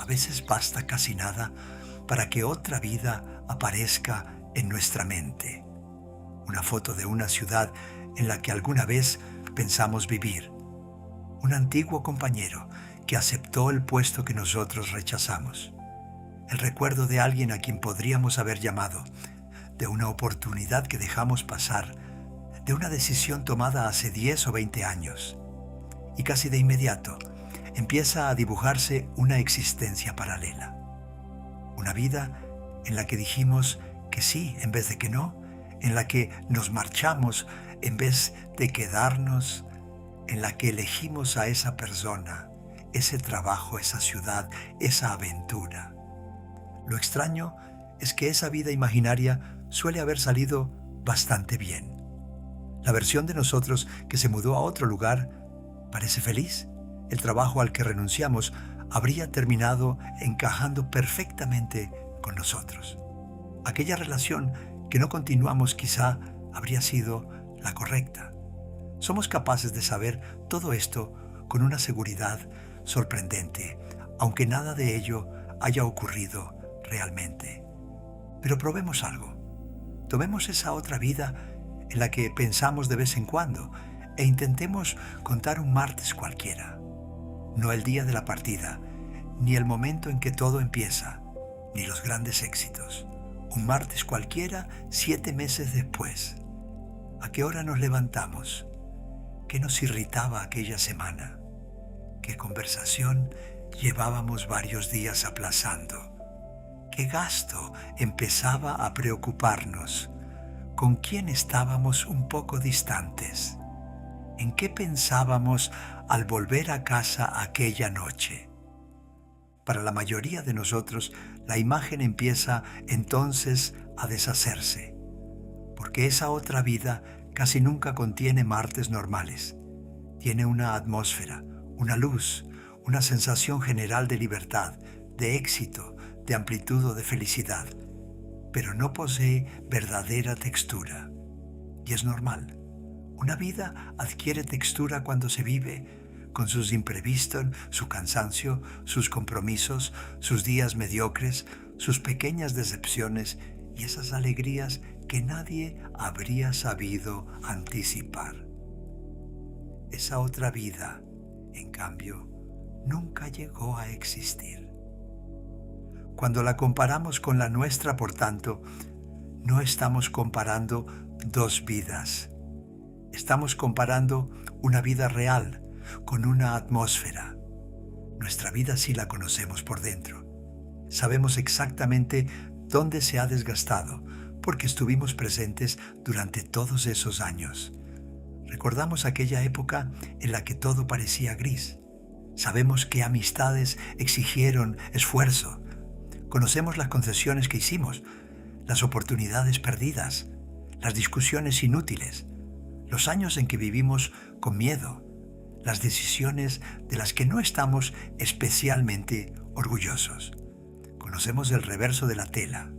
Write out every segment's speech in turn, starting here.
veces basta casi nada para que otra vida aparezca en nuestra mente. Una foto de una ciudad en la que alguna vez pensamos vivir. Un antiguo compañero que aceptó el puesto que nosotros rechazamos. El recuerdo de alguien a quien podríamos haber llamado, de una oportunidad que dejamos pasar, de una decisión tomada hace 10 o 20 años. Y casi de inmediato empieza a dibujarse una existencia paralela. Una vida en la que dijimos que sí en vez de que no, en la que nos marchamos en vez de quedarnos, en la que elegimos a esa persona, ese trabajo, esa ciudad, esa aventura. Lo extraño es que esa vida imaginaria suele haber salido bastante bien. La versión de nosotros que se mudó a otro lugar parece feliz. El trabajo al que renunciamos habría terminado encajando perfectamente con nosotros. Aquella relación que no continuamos quizá habría sido la correcta. Somos capaces de saber todo esto con una seguridad sorprendente, aunque nada de ello haya ocurrido realmente. Pero probemos algo. Tomemos esa otra vida en la que pensamos de vez en cuando e intentemos contar un martes cualquiera. No el día de la partida, ni el momento en que todo empieza, ni los grandes éxitos. Un martes cualquiera, 7 meses después. ¿A qué hora nos levantamos? ¿Qué nos irritaba aquella semana? ¿Qué conversación llevábamos varios días aplazando? ¿Qué gasto empezaba a preocuparnos? ¿Con quién estábamos un poco distantes? ¿En qué pensábamos al volver a casa aquella noche? Para la mayoría de nosotros, la imagen empieza entonces a deshacerse, porque esa otra vida casi nunca contiene martes normales. Tiene una atmósfera, una luz, una sensación general de libertad, de éxito, de amplitud o de felicidad, pero no posee verdadera textura. Y es normal. Una vida adquiere textura cuando se vive, con sus imprevistos, su cansancio, sus compromisos, sus días mediocres, sus pequeñas decepciones y esas alegrías que nadie habría sabido anticipar. Esa otra vida, en cambio, nunca llegó a existir. Cuando la comparamos con la nuestra, por tanto, no estamos comparando dos vidas. Estamos comparando una vida real con una atmósfera. Nuestra vida sí la conocemos por dentro. Sabemos exactamente dónde se ha desgastado, porque estuvimos presentes durante todos esos años. Recordamos aquella época en la que todo parecía gris. Sabemos qué amistades exigieron esfuerzo. Conocemos las concesiones que hicimos, las oportunidades perdidas, las discusiones inútiles, los años en que vivimos con miedo, las decisiones de las que no estamos especialmente orgullosos. Conocemos el reverso de la tela.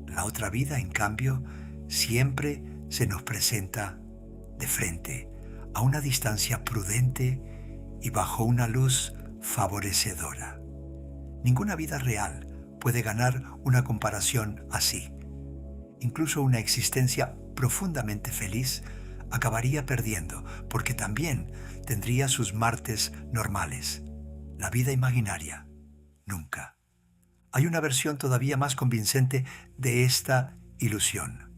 La otra vida, en cambio, siempre se nos presenta de frente, a una distancia prudente y bajo una luz favorecedora. Ninguna vida real puede ganar una comparación así. Incluso una existencia profundamente feliz acabaría perdiendo, porque también tendría sus martes normales. La vida imaginaria, nunca. Hay una versión todavía más convincente de esta ilusión.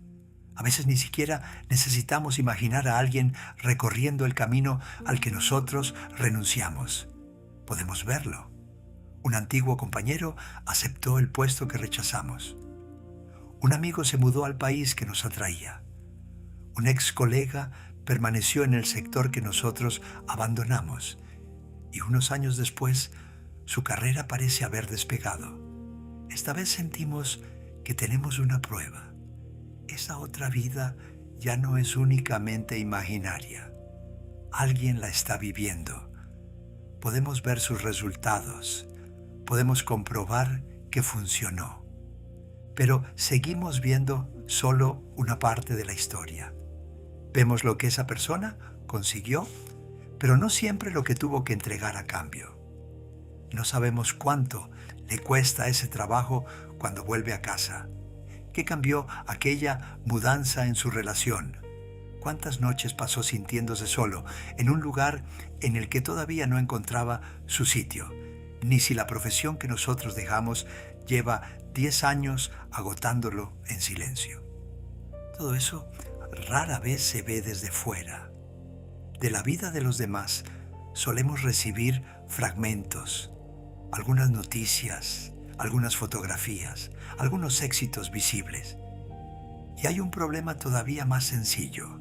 A veces ni siquiera necesitamos imaginar a alguien recorriendo el camino al que nosotros renunciamos. Podemos verlo. Un antiguo compañero aceptó el puesto que rechazamos. Un amigo se mudó al país que nos atraía. Un ex colega permaneció en el sector que nosotros abandonamos. Y unos años después, su carrera parece haber despegado. Esta vez sentimos que tenemos una prueba. Esa otra vida ya no es únicamente imaginaria. Alguien la está viviendo. Podemos ver sus resultados. Podemos comprobar que funcionó. Pero seguimos viendo solo una parte de la historia. Vemos lo que esa persona consiguió, pero no siempre lo que tuvo que entregar a cambio. y no sabemos cuánto le cuesta ese trabajo cuando vuelve a casa. ¿Qué cambió aquella mudanza en su relación? ¿Cuántas noches pasó sintiéndose solo en un lugar en el que todavía no encontraba su sitio? Ni si la profesión que nosotros dejamos lleva 10 años agotándolo en silencio. Todo eso rara vez se ve desde fuera. De la vida de los demás solemos recibir fragmentos, algunas noticias, algunas fotografías, algunos éxitos visibles. Y hay un problema todavía más sencillo.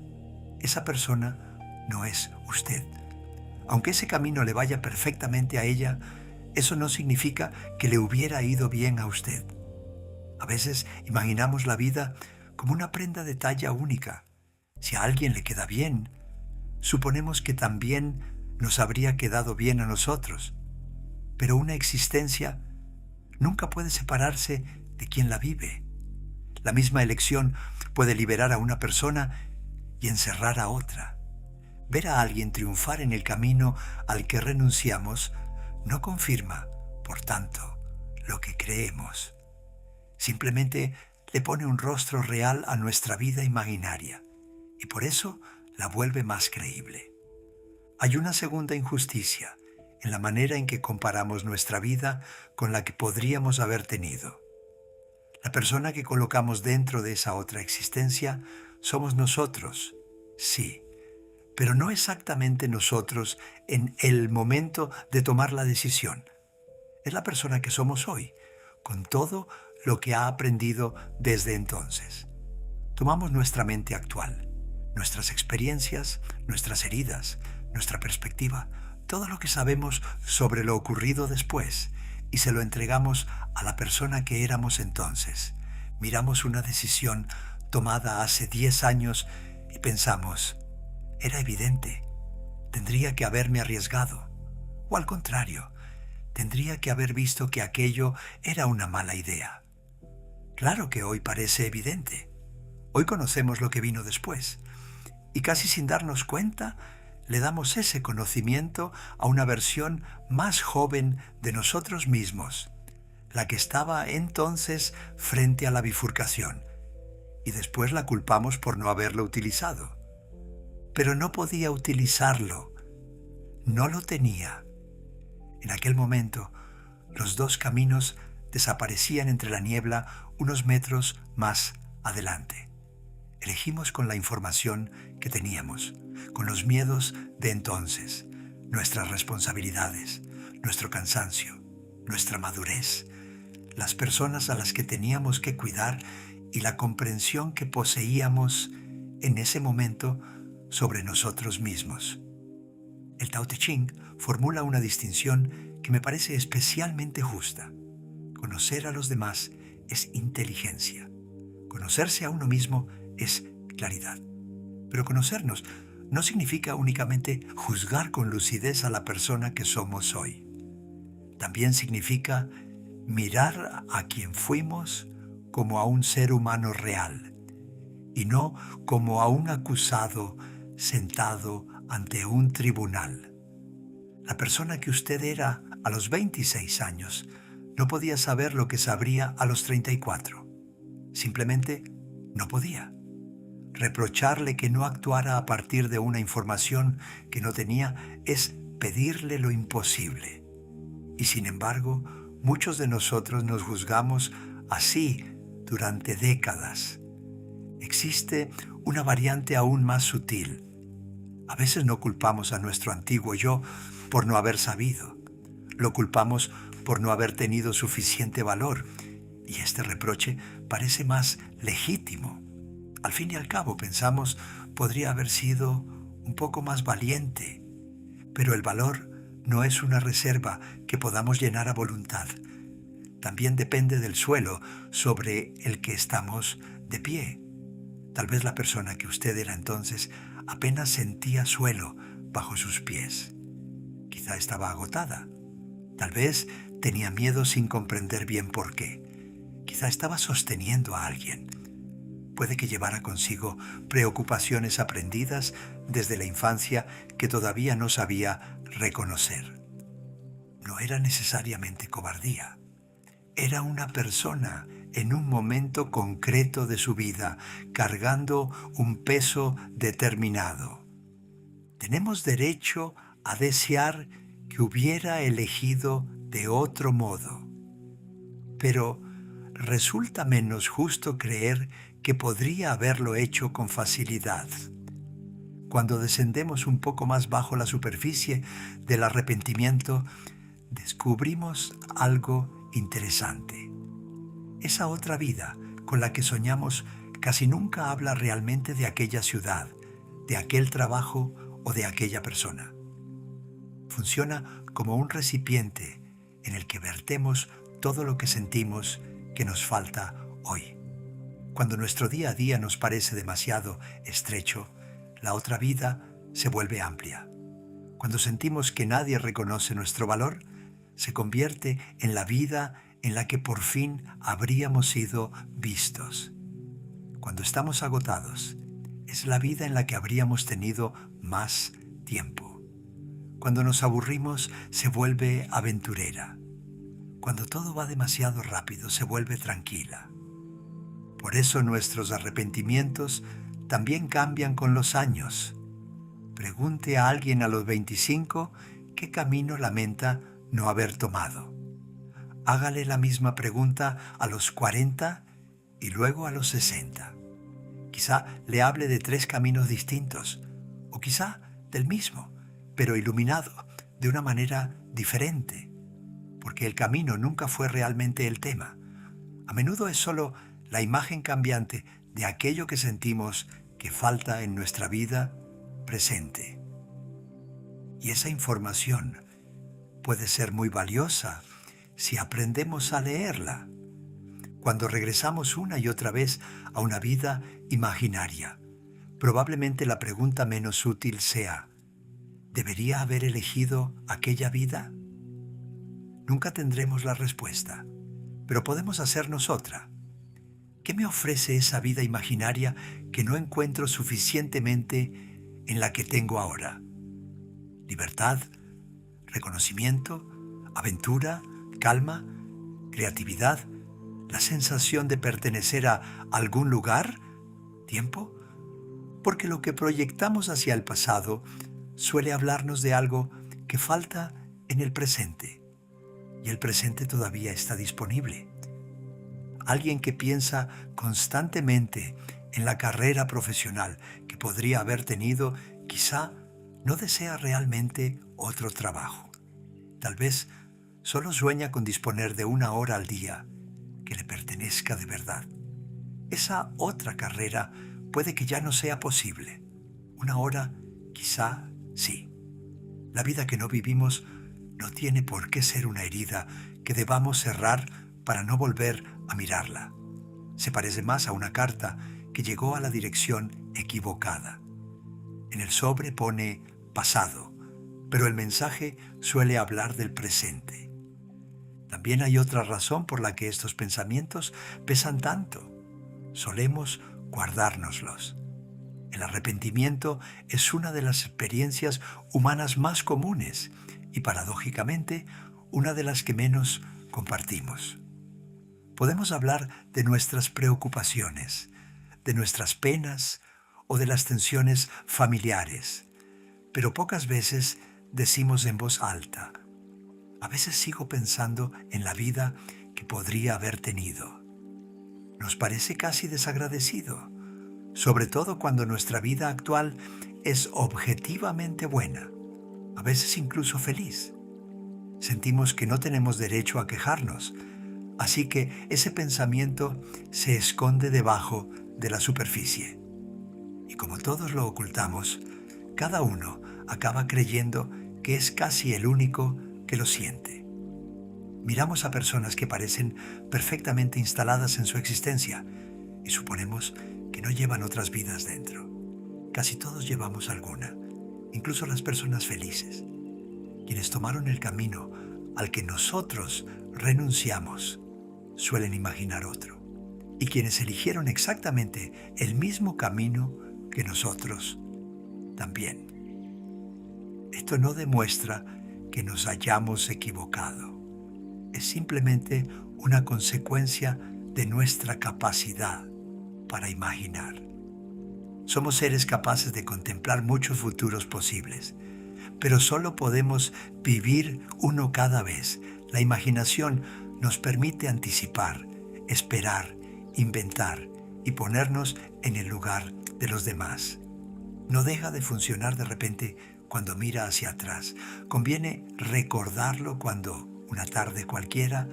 Esa persona no es usted. Aunque ese camino le vaya perfectamente a ella, eso no significa que le hubiera ido bien a usted. A veces imaginamos la vida como una prenda de talla única. Si a alguien le queda bien, suponemos que también nos habría quedado bien a nosotros. Pero una existencia nunca puede separarse de quien la vive. La misma elección puede liberar a una persona y encerrar a otra. Ver a alguien triunfar en el camino al que renunciamos no confirma, por tanto, lo que creemos. Simplemente le pone un rostro real a nuestra vida imaginaria y por eso la vuelve más creíble. Hay una segunda injusticia en la manera en que comparamos nuestra vida con la que podríamos haber tenido. La persona que colocamos dentro de esa otra existencia somos nosotros, sí, pero no exactamente nosotros en el momento de tomar la decisión. Es la persona que somos hoy, con todo lo que ha aprendido desde entonces. Tomamos nuestra mente actual, nuestras experiencias, nuestras heridas, nuestra perspectiva, todo lo que sabemos sobre lo ocurrido después y se lo entregamos a la persona que éramos entonces. Miramos una decisión tomada hace 10 años y pensamos, era evidente, tendría que haberme arriesgado. O al contrario, tendría que haber visto que aquello era una mala idea. Claro que hoy parece evidente. Hoy conocemos lo que vino después. Y casi sin darnos cuenta, le damos ese conocimiento a una versión más joven de nosotros mismos, la que estaba entonces frente a la bifurcación, y después la culpamos por no haberlo utilizado. Pero no podía utilizarlo, no lo tenía. En aquel momento, los dos caminos desaparecían entre la niebla unos metros más adelante. Elegimos con la información que teníamos, con los miedos de entonces, nuestras responsabilidades, nuestro cansancio, nuestra madurez, las personas a las que teníamos que cuidar y la comprensión que poseíamos en ese momento sobre nosotros mismos. El Tao Te Ching formula una distinción que me parece especialmente justa. Conocer a los demás es inteligencia. Conocerse a uno mismo es claridad. Pero conocernos no significa únicamente juzgar con lucidez a la persona que somos hoy. También significa mirar a quien fuimos como a un ser humano real y no como a un acusado sentado ante un tribunal. La persona que usted era a los 26 años no podía saber lo que sabría a los 34. Simplemente no podía. Reprocharle que no actuara a partir de una información que no tenía es pedirle lo imposible. Y sin embargo, muchos de nosotros nos juzgamos así durante décadas. Existe una variante aún más sutil. A veces no culpamos a nuestro antiguo yo por no haber sabido. Lo culpamos por no haber tenido suficiente valor. Y este reproche parece más legítimo. Al fin y al cabo, pensamos, podría haber sido un poco más valiente. Pero el valor no es una reserva que podamos llenar a voluntad. También depende del suelo sobre el que estamos de pie. Tal vez la persona que usted era entonces apenas sentía suelo bajo sus pies. Quizá estaba agotada. Tal vez tenía miedo sin comprender bien por qué. Quizá estaba sosteniendo a alguien. Puede que llevara consigo preocupaciones aprendidas desde la infancia que todavía no sabía reconocer. no era necesariamente cobardía. Era una persona en un momento concreto de su vida, cargando un peso determinado. Tenemos derecho a desear que hubiera elegido de otro modo, pero resulta menos justo creer que podría haberlo hecho con facilidad. Cuando descendemos un poco más bajo la superficie del arrepentimiento, descubrimos algo interesante. Esa otra vida con la que soñamos casi nunca habla realmente de aquella ciudad, de aquel trabajo o de aquella persona. Funciona como un recipiente en el que vertemos todo lo que sentimos que nos falta hoy. Cuando nuestro día a día nos parece demasiado estrecho, la otra vida se vuelve amplia. Cuando sentimos que nadie reconoce nuestro valor, se convierte en la vida en la que por fin habríamos sido vistos. Cuando estamos agotados, es la vida en la que habríamos tenido más tiempo. Cuando nos aburrimos, se vuelve aventurera. Cuando todo va demasiado rápido, se vuelve tranquila. Por eso nuestros arrepentimientos también cambian con los años. Pregunte a alguien a los 25 qué camino lamenta no haber tomado. Hágale la misma pregunta a los 40 y luego a los 60. Quizá le hable de 3 caminos distintos, o quizá del mismo, pero iluminado de una manera diferente, porque el camino nunca fue realmente el tema. A menudo es solo la imagen cambiante de aquello que sentimos que falta en nuestra vida presente. Y esa información puede ser muy valiosa si aprendemos a leerla. Cuando regresamos una y otra vez a una vida imaginaria, probablemente la pregunta menos útil sea: ¿debería haber elegido aquella vida? Nunca tendremos la respuesta, pero podemos hacernos otra. ¿Qué me ofrece esa vida imaginaria que no encuentro suficientemente en la que tengo ahora? Libertad, reconocimiento, aventura, calma, creatividad, la sensación de pertenecer a algún lugar, tiempo. Porque lo que proyectamos hacia el pasado suele hablarnos de algo que falta en el presente, y el presente todavía está disponible. Alguien que piensa constantemente en la carrera profesional que podría haber tenido, quizá no desea realmente otro trabajo. Tal vez solo sueña con disponer de 1 hora al día que le pertenezca de verdad. Esa otra carrera puede que ya no sea posible. 1 hora, quizá sí. La vida que no vivimos no tiene por qué ser una herida que debamos cerrar para no volver a mirarla. Se parece más a una carta que llegó a la dirección equivocada. En el sobre pone pasado, pero el mensaje suele hablar del presente. También hay otra razón por la que estos pensamientos pesan tanto. Solemos guardárnoslos. El arrepentimiento es una de las experiencias humanas más comunes y, paradójicamente, una de las que menos compartimos. Podemos hablar de nuestras preocupaciones, de nuestras penas o de las tensiones familiares, pero pocas veces decimos en voz alta: a veces sigo pensando en la vida que podría haber tenido. Nos parece casi desagradecido, sobre todo cuando nuestra vida actual es objetivamente buena, a veces incluso feliz. Sentimos que no tenemos derecho a quejarnos, así que ese pensamiento se esconde debajo de la superficie. Y como todos lo ocultamos, cada uno acaba creyendo que es casi el único que lo siente. Miramos a personas que parecen perfectamente instaladas en su existencia y suponemos que no llevan otras vidas dentro. Casi todos llevamos alguna, incluso las personas felices. Quienes tomaron el camino al que nosotros renunciamos suelen imaginar otro. Y quienes eligieron exactamente el mismo camino que nosotros también. Esto no demuestra que nos hayamos equivocado. Es simplemente una consecuencia de nuestra capacidad para imaginar. Somos seres capaces de contemplar muchos futuros posibles, pero solo podemos vivir uno cada vez. La imaginación nos permite anticipar, esperar, inventar y ponernos en el lugar de los demás. No deja de funcionar de repente cuando mira hacia atrás. Conviene recordarlo cuando, una tarde cualquiera,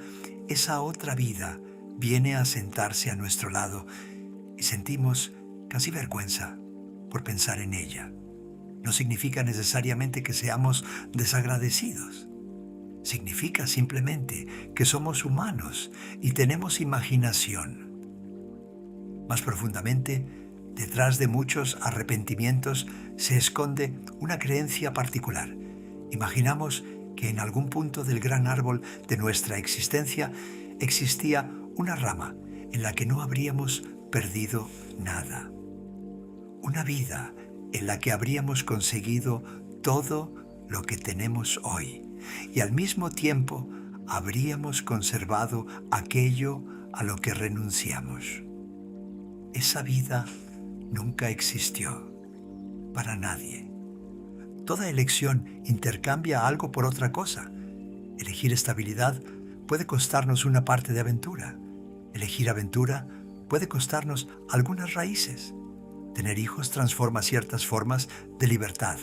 esa otra vida viene a sentarse a nuestro lado y sentimos casi vergüenza por pensar en ella. No significa necesariamente que seamos desagradecidos. Significa simplemente que somos humanos y tenemos imaginación. Más profundamente, detrás de muchos arrepentimientos se esconde una creencia particular. Imaginamos que en algún punto del gran árbol de nuestra existencia existía una rama en la que no habríamos perdido nada. Una vida en la que habríamos conseguido todo lo que tenemos hoy y al mismo tiempo habríamos conservado aquello a lo que renunciamos. Esa vida nunca existió para nadie. Toda elección intercambia algo por otra cosa. Elegir estabilidad puede costarnos una parte de aventura. Elegir aventura puede costarnos algunas raíces. Tener hijos transforma ciertas formas de libertad.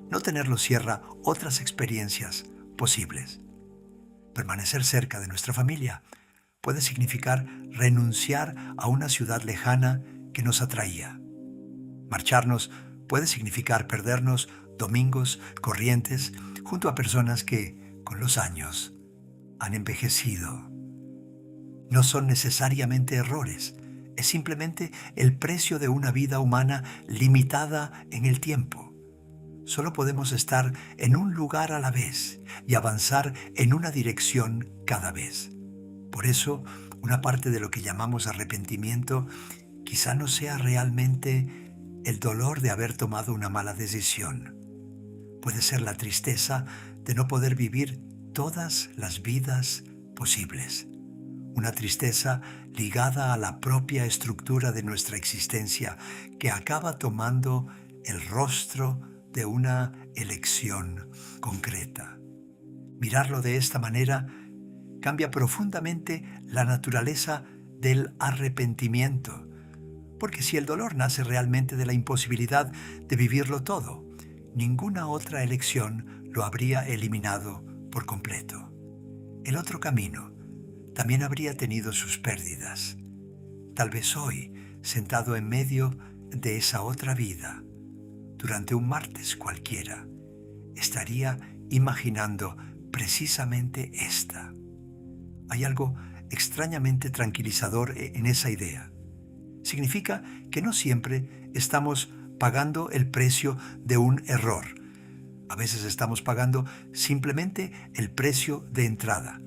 No tenerlos cierra otras experiencias posibles. Permanecer cerca de nuestra familia puede significar renunciar a una ciudad lejana que nos atraía. Marcharnos puede significar perdernos domingos corrientes junto a personas que, con los años, han envejecido. No son necesariamente errores, es simplemente el precio de una vida humana limitada en el tiempo. Solo podemos estar en un lugar a la vez y avanzar en una dirección cada vez. Por eso, una parte de lo que llamamos arrepentimiento quizá no sea realmente el dolor de haber tomado una mala decisión. Puede ser la tristeza de no poder vivir todas las vidas posibles. Una tristeza ligada a la propia estructura de nuestra existencia que acaba tomando el rostro de una elección concreta. Mirarlo de esta manera cambia profundamente la naturaleza del arrepentimiento, porque si el dolor nace realmente de la imposibilidad de vivirlo todo, ninguna otra elección lo habría eliminado por completo. El otro camino también habría tenido sus pérdidas. Tal vez hoy, sentado en medio de esa otra vida, durante un martes cualquiera, estaría imaginando precisamente esta. Hay algo extrañamente tranquilizador en esa idea. Significa que no siempre estamos pagando el precio de un error. A veces estamos pagando simplemente el precio de entrada.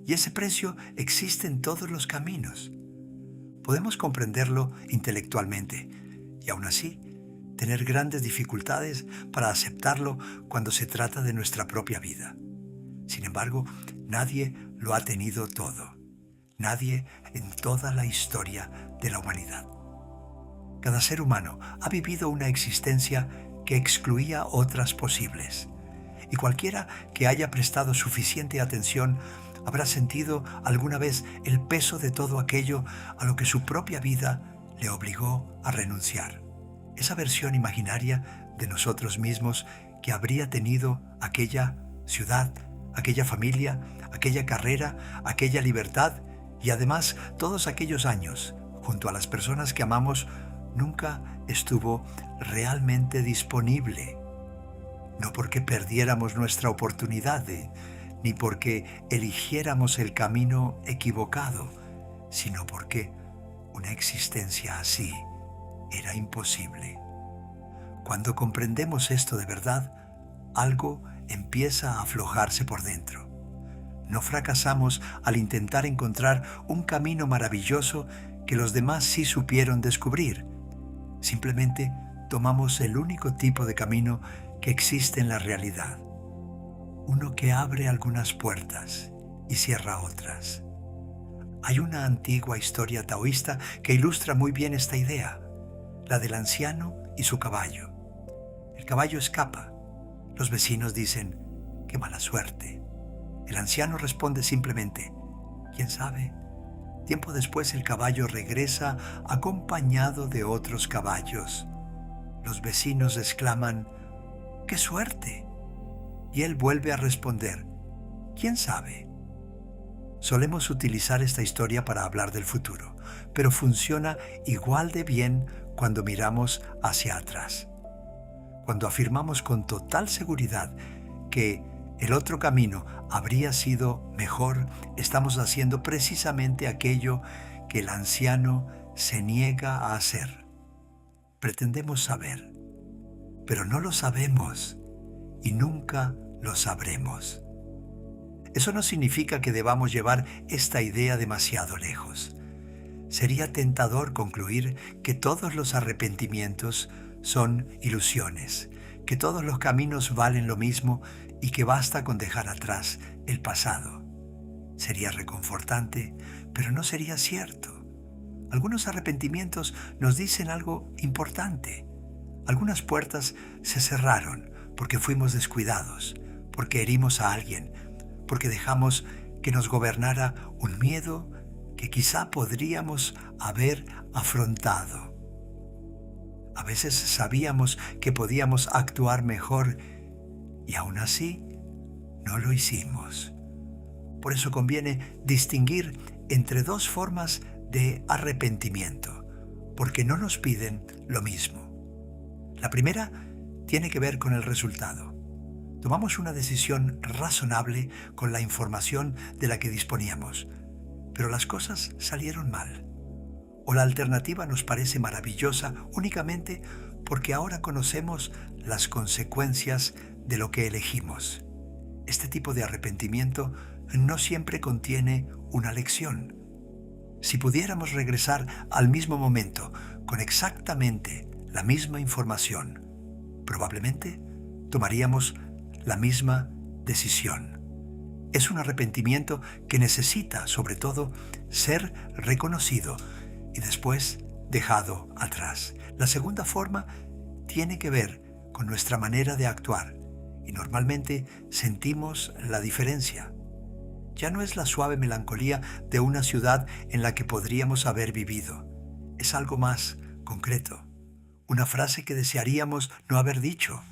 Y ese precio existe en todos los caminos. Podemos comprenderlo intelectualmente y aún así tener grandes dificultades para aceptarlo cuando se trata de nuestra propia vida. Sin embargo, nadie lo ha tenido todo. Nadie en toda la historia de la humanidad. Cada ser humano ha vivido una existencia que excluía otras posibles. Y cualquiera que haya prestado suficiente atención habrá sentido alguna vez el peso de todo aquello a lo que su propia vida le obligó a renunciar. Esa versión imaginaria de nosotros mismos que habría tenido aquella ciudad, aquella familia, aquella carrera, aquella libertad y además todos aquellos años junto a las personas que amamos nunca estuvo realmente disponible. No porque perdiéramos nuestra oportunidad ni porque eligiéramos el camino equivocado, sino porque una existencia así era imposible. Cuando comprendemos esto de verdad, algo empieza a aflojarse por dentro. No fracasamos al intentar encontrar un camino maravilloso que los demás sí supieron descubrir. Simplemente tomamos el único tipo de camino que existe en la realidad. uno que abre algunas puertas y cierra otras. Hay una antigua historia taoísta que ilustra muy bien esta idea, la del anciano y su caballo. El caballo escapa. Los vecinos dicen, ¡qué mala suerte! El anciano responde simplemente, ¿quién sabe? Tiempo después el caballo regresa acompañado de otros caballos. Los vecinos exclaman, ¡qué suerte! Y él vuelve a responder, ¿quién sabe? Solemos utilizar esta historia para hablar del futuro, pero funciona igual de bien cuando miramos hacia atrás. Cuando afirmamos con total seguridad que el otro camino habría sido mejor, estamos haciendo precisamente aquello que el anciano se niega a hacer. Pretendemos saber, pero no lo sabemos y nunca lo sabremos. Eso no significa que debamos llevar esta idea demasiado lejos. Sería tentador concluir que todos los arrepentimientos son ilusiones, que todos los caminos valen lo mismo y que basta con dejar atrás el pasado. Sería reconfortante, pero no sería cierto. Algunos arrepentimientos nos dicen algo importante. Algunas puertas se cerraron porque fuimos descuidados, porque herimos a alguien, porque dejamos que nos gobernara un miedo que quizá podríamos haber afrontado. A veces sabíamos que podíamos actuar mejor y aún así no lo hicimos. Por eso conviene distinguir entre dos formas de arrepentimiento, porque no nos piden lo mismo. La primera tiene que ver con el resultado. Tomamos una decisión razonable con la información de la que disponíamos, pero las cosas salieron mal. O la alternativa nos parece maravillosa únicamente porque ahora conocemos las consecuencias de lo que elegimos. Este tipo de arrepentimiento no siempre contiene una lección. Si pudiéramos regresar al mismo momento con exactamente la misma información, probablemente tomaríamos la misma decisión. Es un arrepentimiento que necesita, sobre todo, ser reconocido y después dejado atrás. La segunda forma tiene que ver con nuestra manera de actuar y normalmente sentimos la diferencia. Ya no es la suave melancolía de una ciudad en la que podríamos haber vivido. Es algo más concreto. Una frase que desearíamos no haber dicho.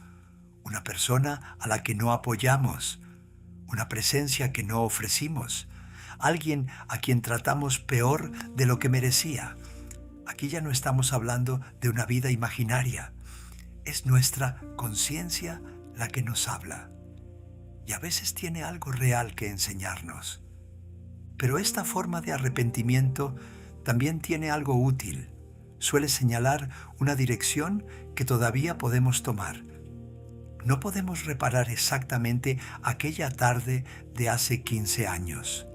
Una persona a la que no apoyamos. Una presencia que no ofrecimos. Alguien a quien tratamos peor de lo que merecía. Aquí ya no estamos hablando de una vida imaginaria. Es nuestra conciencia la que nos habla. Y a veces tiene algo real que enseñarnos. Pero esta forma de arrepentimiento también tiene algo útil. Suele señalar una dirección que todavía podemos tomar. No podemos reparar exactamente aquella tarde de hace 15 años,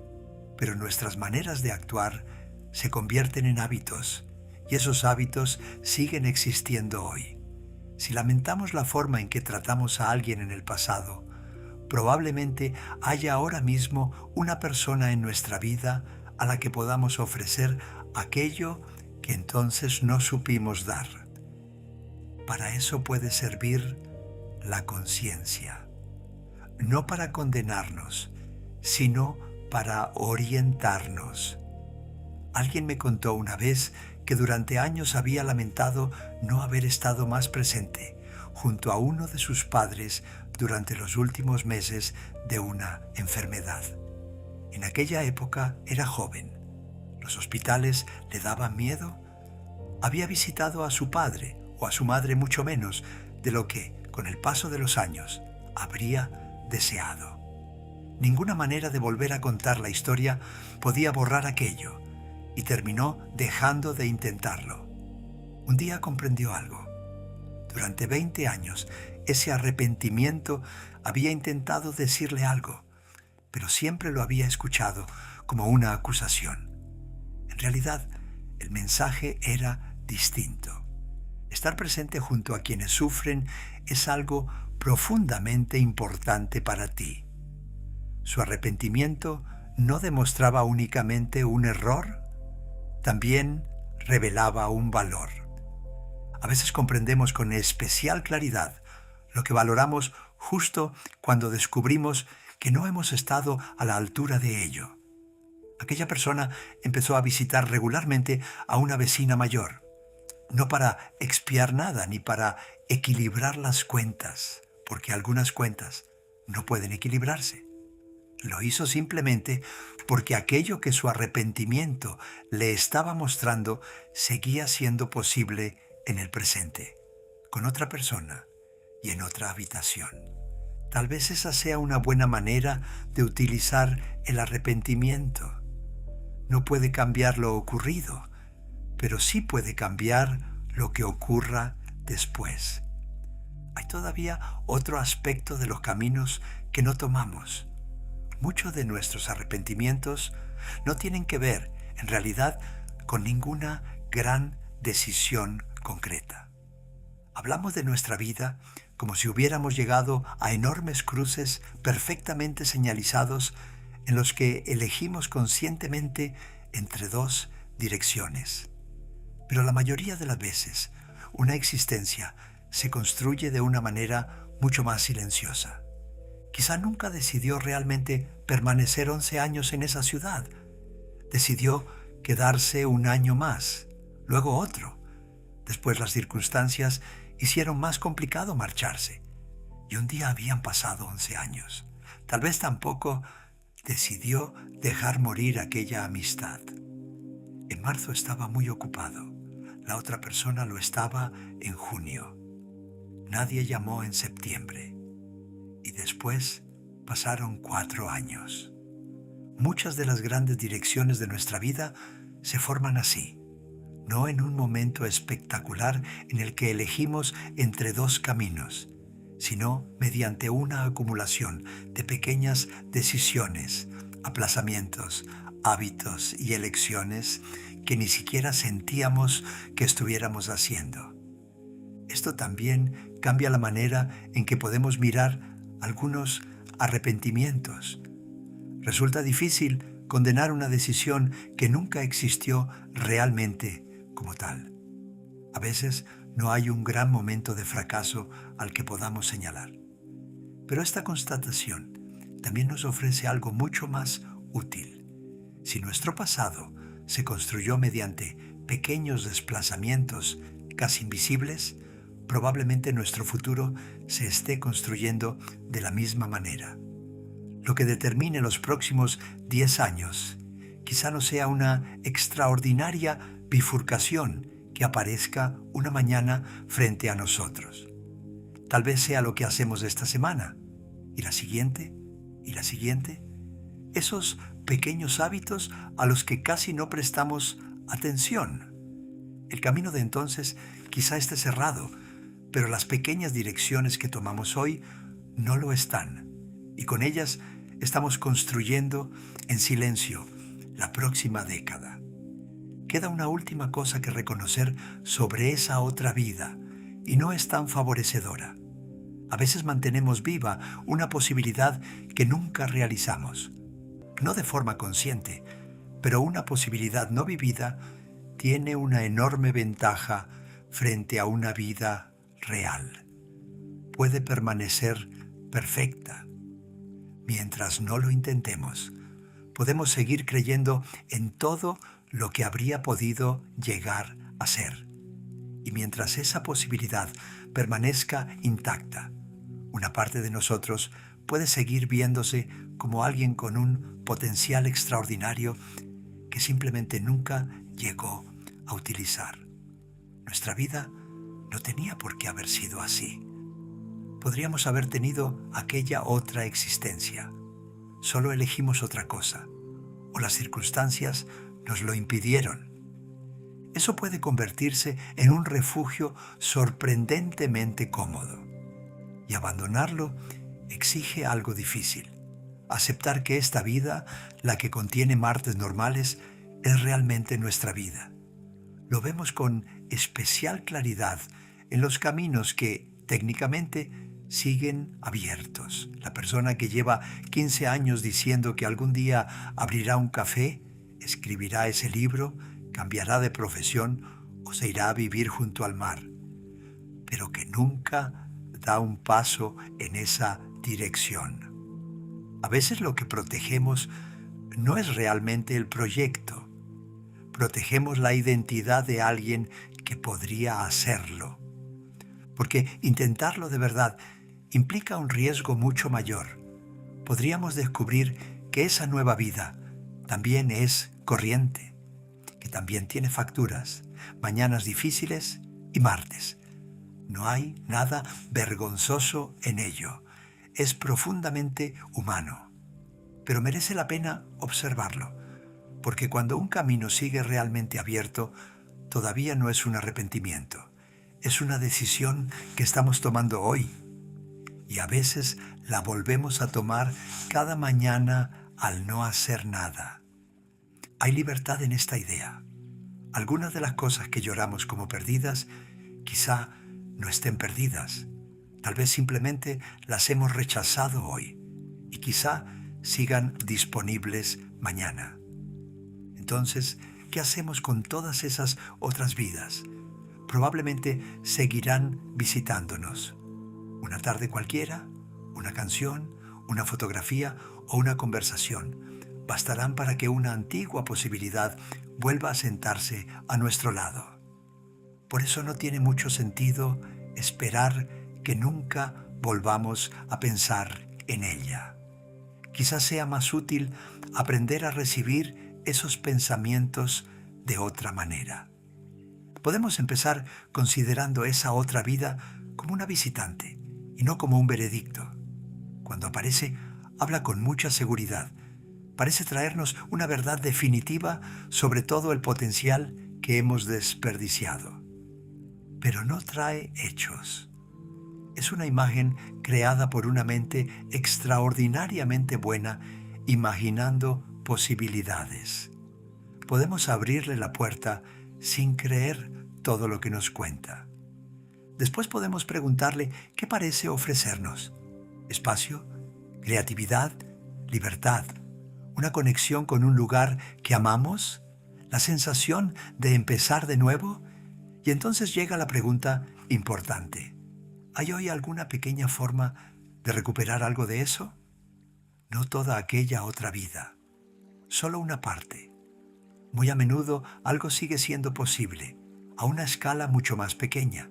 pero nuestras maneras de actuar se convierten en hábitos y esos hábitos siguen existiendo hoy. Si lamentamos la forma en que tratamos a alguien en el pasado, probablemente haya ahora mismo una persona en nuestra vida a la que podamos ofrecer aquello que entonces no supimos dar. Para eso puede servir la conciencia, no para condenarnos, sino para orientarnos. Alguien me contó una vez que durante años había lamentado no haber estado más presente junto a uno de sus padres durante los últimos meses de una enfermedad. En aquella época era joven. Los hospitales le daban miedo. Había visitado a su padre o a su madre mucho menos de lo que, con el paso de los años, habría deseado. Ninguna manera de volver a contar la historia podía borrar aquello y terminó dejando de intentarlo. Un día comprendió algo. Durante 20 años, ese arrepentimiento había intentado decirle algo, pero siempre lo había escuchado como una acusación. En realidad, el mensaje era distinto. Estar presente junto a quienes sufren es algo profundamente importante para ti. Su arrepentimiento no demostraba únicamente un error, también revelaba un valor. A veces comprendemos con especial claridad lo que valoramos justo cuando descubrimos que no hemos estado a la altura de ello. Aquella persona empezó a visitar regularmente a una vecina mayor, no para expiar nada ni para equilibrar las cuentas, porque algunas cuentas no pueden equilibrarse. Lo hizo simplemente porque aquello que su arrepentimiento le estaba mostrando seguía siendo posible en el presente, con otra persona y en otra habitación. Tal vez esa sea una buena manera de utilizar el arrepentimiento. No puede cambiar lo ocurrido, pero sí puede cambiar lo que ocurra después. Hay todavía otro aspecto de los caminos que no tomamos. Muchos de nuestros arrepentimientos no tienen que ver, en realidad, con ninguna gran decisión concreta. Hablamos de nuestra vida como si hubiéramos llegado a enormes cruces perfectamente señalizados en los que elegimos conscientemente entre dos direcciones. Pero la mayoría de las veces, una existencia se construye de una manera mucho más silenciosa. Quizá nunca decidió realmente permanecer 11 años en esa ciudad. Decidió quedarse un año más, luego otro. Después las circunstancias hicieron más complicado marcharse. Y un día habían pasado 11 años. Tal vez tampoco decidió dejar morir aquella amistad. En marzo estaba muy ocupado. La otra persona lo estaba en junio. Nadie llamó en septiembre. Y después pasaron 4 años. Muchas de las grandes direcciones de nuestra vida se forman así, no en un momento espectacular en el que elegimos entre dos caminos, sino mediante una acumulación de pequeñas decisiones, aplazamientos, hábitos y elecciones que ni siquiera sentíamos que estuviéramos haciendo. Esto también cambia la manera en que podemos mirar algunos arrepentimientos. Resulta difícil condenar una decisión que nunca existió realmente como tal. A veces no hay un gran momento de fracaso al que podamos señalar. Pero esta constatación también nos ofrece algo mucho más útil. Si nuestro pasado se construyó mediante pequeños desplazamientos casi invisibles, probablemente nuestro futuro se esté construyendo de la misma manera. Lo que determine los próximos 10 años quizá no sea una extraordinaria bifurcación que aparezca una mañana frente a nosotros. Tal vez sea lo que hacemos esta semana, y la siguiente, y la siguiente. Esos pequeños hábitos a los que casi no prestamos atención. El camino de entonces quizá esté cerrado, pero las pequeñas direcciones que tomamos hoy no lo están, y con ellas estamos construyendo en silencio la próxima década. Queda una última cosa que reconocer sobre esa otra vida, y no es tan favorecedora. A veces mantenemos viva una posibilidad que nunca realizamos. No de forma consciente, pero una posibilidad no vivida tiene una enorme ventaja frente a una vida real. Puede permanecer perfecta. Mientras no lo intentemos, podemos seguir creyendo en todo lo que habría podido llegar a ser. Y mientras esa posibilidad permanezca intacta, una parte de nosotros puede seguir viéndose como alguien con un potencial extraordinario que simplemente nunca llegó a utilizar. Nuestra vida no tenía por qué haber sido así. Podríamos haber tenido aquella otra existencia. Solo elegimos otra cosa, o las circunstancias nos lo impidieron. Eso puede convertirse en un refugio sorprendentemente cómodo. Y abandonarlo exige algo difícil. Aceptar que esta vida, la que contiene martes normales, es realmente nuestra vida. Lo vemos con especial claridad en los caminos que, técnicamente, siguen abiertos. La persona que lleva 15 años diciendo que algún día abrirá un café, escribirá ese libro, cambiará de profesión o se irá a vivir junto al mar, pero que nunca da un paso en esa dirección. A veces lo que protegemos no es realmente el proyecto. Protegemos la identidad de alguien que podría hacerlo. Porque intentarlo de verdad implica un riesgo mucho mayor. Podríamos descubrir que esa nueva vida también es corriente, que también tiene facturas, mañanas difíciles y martes. No hay nada vergonzoso en ello. Es profundamente humano, pero merece la pena observarlo, porque cuando un camino sigue realmente abierto, todavía no es un arrepentimiento, es una decisión que estamos tomando hoy, y a veces la volvemos a tomar cada mañana al no hacer nada. Hay libertad en esta idea. Algunas de las cosas que lloramos como perdidas, quizá no estén perdidas. Tal vez simplemente las hemos rechazado hoy y quizá sigan disponibles mañana. Entonces, ¿qué hacemos con todas esas otras vidas? Probablemente seguirán visitándonos. Una tarde cualquiera, una canción, una fotografía o una conversación bastarán para que una antigua posibilidad vuelva a sentarse a nuestro lado. Por eso no tiene mucho sentido esperar que nunca volvamos a pensar en ella. Quizás sea más útil aprender a recibir esos pensamientos de otra manera. Podemos empezar considerando esa otra vida como una visitante y no como un veredicto. Cuando aparece, habla con mucha seguridad. Parece traernos una verdad definitiva sobre todo el potencial que hemos desperdiciado. Pero no trae hechos. Es una imagen creada por una mente extraordinariamente buena, imaginando posibilidades. Podemos abrirle la puerta sin creer todo lo que nos cuenta. Después podemos preguntarle qué parece ofrecernos. Espacio, creatividad, libertad, una conexión con un lugar que amamos, la sensación de empezar de nuevo. Y entonces llega la pregunta importante. ¿Hay hoy alguna pequeña forma de recuperar algo de eso? No toda aquella otra vida, solo una parte. Muy a menudo algo sigue siendo posible, a una escala mucho más pequeña.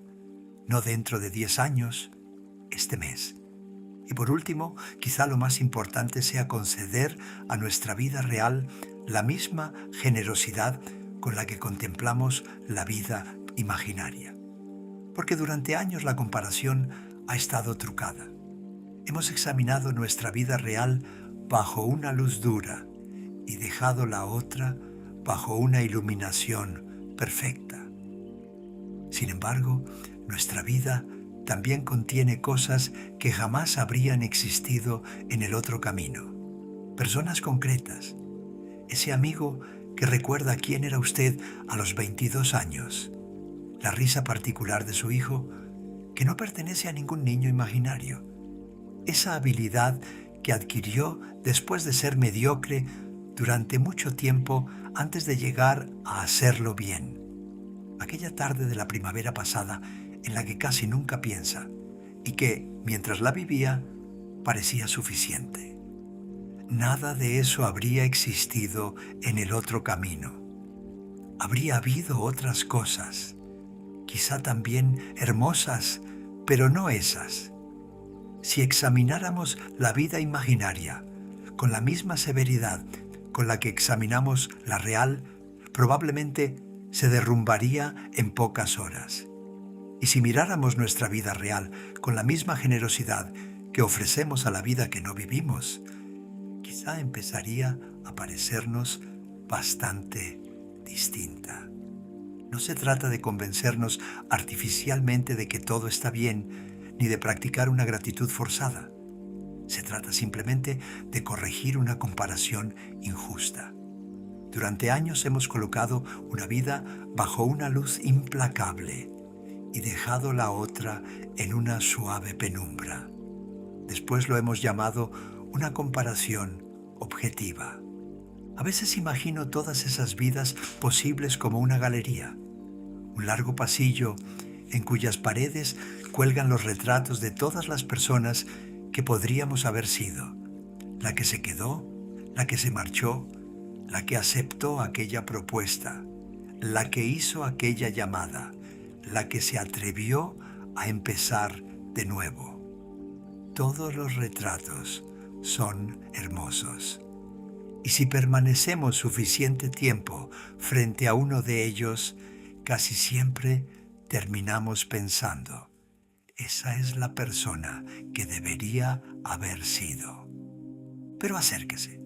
No dentro de 10 años, este mes. Y por último, quizá lo más importante sea conceder a nuestra vida real la misma generosidad con la que contemplamos la vida imaginaria. Porque durante años la comparación ha estado trucada. Hemos examinado nuestra vida real bajo una luz dura y dejado la otra bajo una iluminación perfecta. Sin embargo, nuestra vida también contiene cosas que jamás habrían existido en el otro camino. Personas concretas. Ese amigo que recuerda quién era usted a los 22 años. La risa particular de su hijo, que no pertenece a ningún niño imaginario. Esa habilidad que adquirió después de ser mediocre durante mucho tiempo antes de llegar a hacerlo bien. Aquella tarde de la primavera pasada en la que casi nunca piensa y que, mientras la vivía, parecía suficiente. Nada de eso habría existido en el otro camino. Habría habido otras cosas, quizá también hermosas, pero no esas. Si examináramos la vida imaginaria con la misma severidad con la que examinamos la real, probablemente se derrumbaría en pocas horas. Y si miráramos nuestra vida real con la misma generosidad que ofrecemos a la vida que no vivimos, quizá empezaría a parecernos bastante distinta. No se trata de convencernos artificialmente de que todo está bien, ni de practicar una gratitud forzada. Se trata simplemente de corregir una comparación injusta. Durante años hemos colocado una vida bajo una luz implacable y dejado la otra en una suave penumbra. Después lo hemos llamado una comparación objetiva. A veces imagino todas esas vidas posibles como una galería, un largo pasillo en cuyas paredes cuelgan los retratos de todas las personas que podríamos haber sido, la que se quedó, la que se marchó, la que aceptó aquella propuesta, la que hizo aquella llamada, la que se atrevió a empezar de nuevo. Todos los retratos son hermosos. Y si permanecemos suficiente tiempo frente a uno de ellos, casi siempre terminamos pensando, esa es la persona que debería haber sido. Pero acérquese.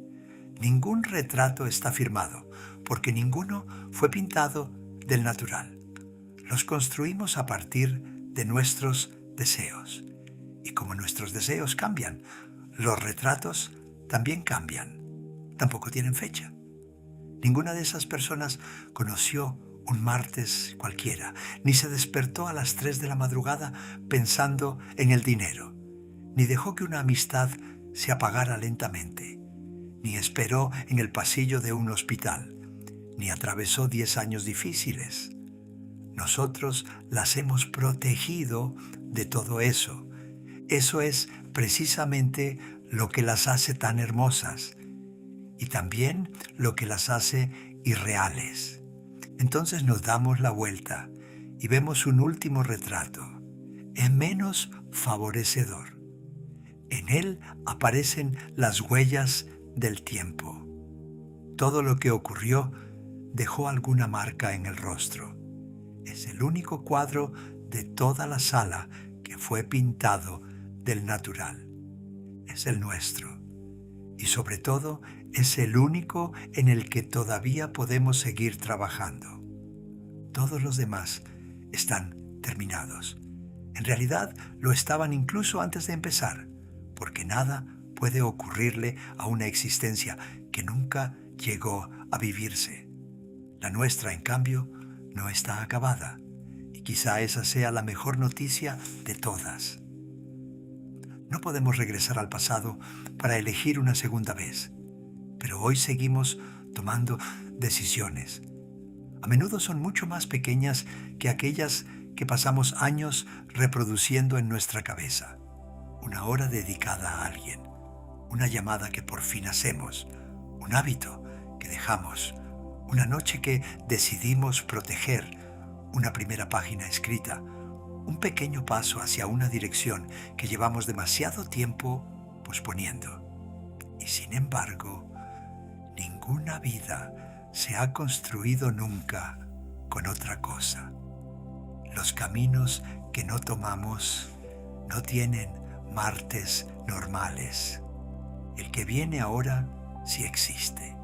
Ningún retrato está firmado, porque ninguno fue pintado del natural. Los construimos a partir de nuestros deseos. Y como nuestros deseos cambian, los retratos también cambian. Tampoco tienen fecha. Ninguna de esas personas conoció un martes cualquiera, ni se despertó a las 3 de la madrugada pensando en el dinero, ni dejó que una amistad se apagara lentamente, ni esperó en el pasillo de un hospital, ni atravesó 10 años difíciles. Nosotros las hemos protegido de todo eso. Eso es precisamente lo que las hace tan hermosas y también lo que las hace irreales. Entonces nos damos la vuelta y vemos un último retrato. Es menos favorecedor. En él aparecen las huellas del tiempo. Todo lo que ocurrió dejó alguna marca en el rostro. Es el único cuadro de toda la sala que fue pintado del natural. Es el nuestro. Y sobre todo, es el único en el que todavía podemos seguir trabajando. Todos los demás están terminados. En realidad, lo estaban incluso antes de empezar, porque nada puede ocurrirle a una existencia que nunca llegó a vivirse. La nuestra, en cambio, no está acabada, y quizá esa sea la mejor noticia de todas. No podemos regresar al pasado para elegir una segunda vez, pero hoy seguimos tomando decisiones. A menudo son mucho más pequeñas que aquellas que pasamos años reproduciendo en nuestra cabeza. Una hora dedicada a alguien, una llamada que por fin hacemos, un hábito que dejamos, una noche que decidimos proteger, una primera página escrita, un pequeño paso hacia una dirección que llevamos demasiado tiempo posponiendo. Y sin embargo, ninguna vida se ha construido nunca con otra cosa. Los caminos que no tomamos no tienen martes normales. El que viene ahora sí existe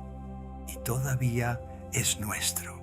y todavía es nuestro.